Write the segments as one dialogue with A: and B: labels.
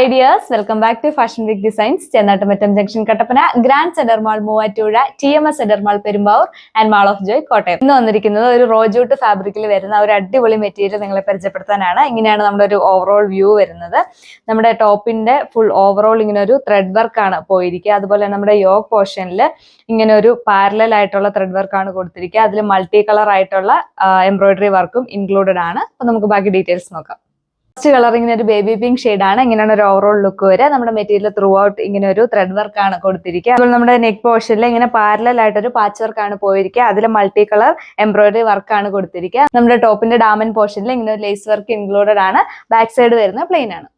A: Hi dears, welcome back to Fashion Week Designs, Chennattamattam Junction, Kattapana, Grand Cedar Mall, Movattuzha, TMS Cedar Mall, Perumbavoor, and Mall of Joy, Kottayam. ഇന്ന് വന്നിരിക്കുന്നത് ഒരു റോജൂട്ട് ഫാബ്രിക്കിൽ വരുന്ന ഒരു അടിപൊളി material നിങ്ങളെ പരിചയപ്പെടുത്താനാണ്. ഇങ്ങനെയാണ് നമ്മുടെ ഒരു ഓവറോൾ വ്യൂ വരുന്നത്. നമ്മുടെ ടോപ്പിന്റെ ഫുൾ ഓവറോൾ ഇങ്ങനെ ഒരു ത്രെഡ് വർക്ക് ആണ് പോയിരിക്കുക. അതുപോലെ നമ്മുടെ യോക്ക് പോർഷനിൽ ഇങ്ങനെ ഒരു പാരലൽ ആയിട്ടുള്ള ത്രെഡ് വർക്ക് ആണ് കൊടുത്തിരിക്കുക. അതിൽ മൾട്ടി കളർ ആയിട്ടുള്ള എംബ്രോയിഡറി വർക്കും ഇൻക്ലൂഡഡ് ആണ്. അപ്പൊ നമുക്ക് ബാക്കി ഡീറ്റെയിൽസ് നോക്കാം. ഫസ്റ്റ് കളർ ഇങ്ങനെ ഒരു ബേബി പിങ്ക് ഷെയ്ഡ് ആണ്. ഇങ്ങനെയാണ് ഒരു ഓവറോൾ ലുക്ക് വരെ. നമ്മുടെ മെറ്റീരിയൽ ത്രൂ ഔട്ട് ഇങ്ങനെ ഒരു ത്രെഡ് വർക്ക് ആണ് കൊടുത്തിരിക്കുക. അതുപോലെ നമ്മുടെ നെക്ക് പോർഷനിൽ ഇങ്ങനെ പാരലൽ ആയിട്ട് ഒരു പാച്ച് വർക്ക് ആണ് പോയിരിക്കുക. അതിൽ മൾട്ടി കളർ എംബ്രോയിഡറി വർക്ക് ആണ് കൊടുത്തിരിക്കുക. നമ്മുടെ ടോപ്പിന്റെ ഡാമൻ പോർഷനിൽ ഇങ്ങനെ ഒരു ലേസ് വർക്ക് ഇൻക്ലൂഡഡ് ആണ്. ബാക്ക് സൈഡ് വരുന്നത് പ്ലെയിൻ ആണ്.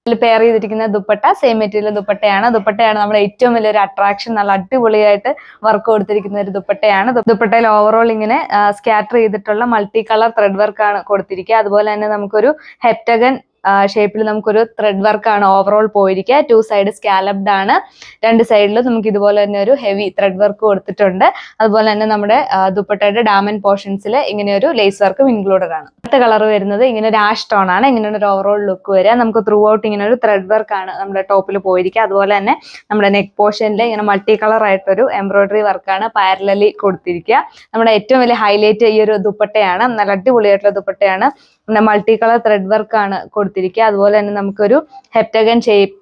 A: ഇതിൽ പെയർ ചെയ്തിരിക്കുന്ന ദുപ്പട്ട സെയിം മെറ്റീരിയൽ ദുപ്പട്ടയാണ് നമ്മുടെ ഏറ്റവും വലിയൊരു അട്രാക്ഷൻ. നല്ല അടിപൊളിയായിട്ട് വർക്ക് കൊടുത്തിരിക്കുന്ന ഒരു ദുപ്പട്ടയാണ്. ദുപ്പട്ടയിൽ ഓവറോൾ ഇങ്ങനെ സ്കാറ്റർ ചെയ്തിട്ടുള്ള മൾട്ടി കളർ ത്രെഡ് വർക്ക് ആണ് കൊടുത്തിരിക്കുക. അതുപോലെ തന്നെ നമുക്കൊരു ഹെപ്റ്റഗൺ ഷേപ്പിൽ നമുക്കൊരു ത്രെഡ് വർക്ക് ആണ് ഓവറോൾ പോയിരിക്കുക. 2 സൈഡ് സ്കാലപ്ഡ് ആണ്. 2 സൈഡിൽ നമുക്ക് ഇതുപോലെ തന്നെ ഒരു ഹെവി ത്രെഡ് വർക്ക് കൊടുത്തിട്ടുണ്ട്. അതുപോലെ തന്നെ നമ്മുടെ ദുപ്പട്ടയുടെ ഡാമൻ പോർഷൻസിൽ ഇങ്ങനെ ഒരു ലേസ് വർക്കും ഇൻക്ലൂഡഡ് ആണ്. അടുത്ത കളർ വരുന്നത് ഇങ്ങനെ ഒരു ആഷ് ടോൺ ആണ്. ഇങ്ങനെ ഒരു ഓവറോൾ ലുക്ക് വരിക. നമുക്ക് ത്രൂ ഔട്ട് ഇങ്ങനെ ഒരു ത്രെഡ് വർക്ക് ആണ് നമ്മുടെ ടോപ്പിൽ പോയിരിക്കുക. അതുപോലെ തന്നെ നമ്മുടെ നെക്ക് പോർഷനിൽ ഇങ്ങനെ മൾട്ടി കളർ ആയിട്ടൊരു എംബ്രോയിഡറി വർക്കാണ് പാരലലി കൊടുത്തിരിക്കുക. നമ്മുടെ ഏറ്റവും വലിയ ഹൈലൈറ്റ് ഈ ഒരു ദുപ്പട്ടയാണ്. നല്ല അടിപൊളിയായിട്ടുള്ള ദുപ്പട്ടയാണ്. മൾട്ടി കളർ ത്രെഡ് വർക്ക് ആണ് കൊടുത്തിരിക്കുക. അതുപോലെ തന്നെ നമുക്കൊരു ഹെപ്റ്റഗൺ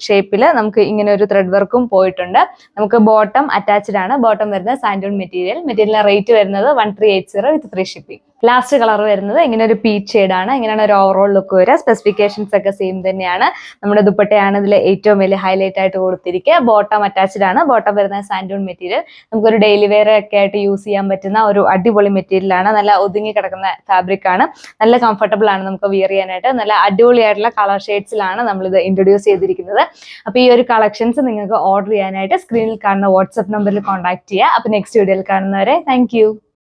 A: ഷേപ്പിൽ നമുക്ക് ഇങ്ങനെ ഒരു ത്രെഡ് വർക്കും പോയിട്ടുണ്ട്. നമുക്ക് ബോട്ടം അറ്റാച്ച്ഡ് ആണ്. ബോട്ടം വരുന്നത് സാൻഡൂൺ മെറ്റീരിയൽ റേറ്റ് വരുന്നത് 1380 വിത്ത് ഫ്രീ ഷിപ്പിംഗ്. ലാസ്റ്റ് കളർ വരുന്നത് ഇങ്ങനെ ഒരു പീച്ച് ഷെയ്ഡ് ആണ്. ഇങ്ങനെയാണ് ഒരു ഓവറോൾ ലുക്ക് വരിക. സ്പെസിഫിക്കേഷൻസ് ഒക്കെ സെയിം തന്നെയാണ്. നമ്മുടെ ദുപ്പട്ടയാണ് ഇതിൽ ഏറ്റവും വലിയ ഹൈലൈറ്റ് ആയിട്ട് കൊടുത്തിരിക്കുക. ബോട്ടം അറ്റാച്ച്ഡ് ആണ്. ബോട്ടം വരുന്നത് സാൻഡൂൺ മെറ്റീരിയൽ. നമുക്കൊരു ഡെയിലി വെയർ ഒക്കെ ആയിട്ട് യൂസ് ചെയ്യാൻ പറ്റുന്ന ഒരു അടിപൊളി മെറ്റീരിയൽ ആണ്. നല്ല ഒതുങ്ങി കിടക്കുന്ന ഫാബ്രിക് ആണ്. നല്ല കംഫർട്ടബിൾ ആണ് നമുക്ക് വിയർ ചെയ്യാനായിട്ട്. നല്ല അടിപൊളിയായിട്ടുള്ള കളർ ഷെയ്ഡ്സിലാണ് നമ്മളിത് ഇൻട്രൊഡ്യൂസ് ചെയ്തിരിക്കുന്നത്. അപ്പോൾ ഈ ഒരു കളക്ഷൻസ് നിങ്ങൾക്ക് ഓർഡർ ചെയ്യാനായിട്ട് സ്ക്രീനിൽ കാണുന്ന വാട്സ്ആപ്പ് നമ്പറിൽ കോൺടാക്ട് ചെയ്യുക. അപ്പോൾ നെക്സ്റ്റ് വീഡിയോയിൽ കാണുന്നവരെ താങ്ക് യു.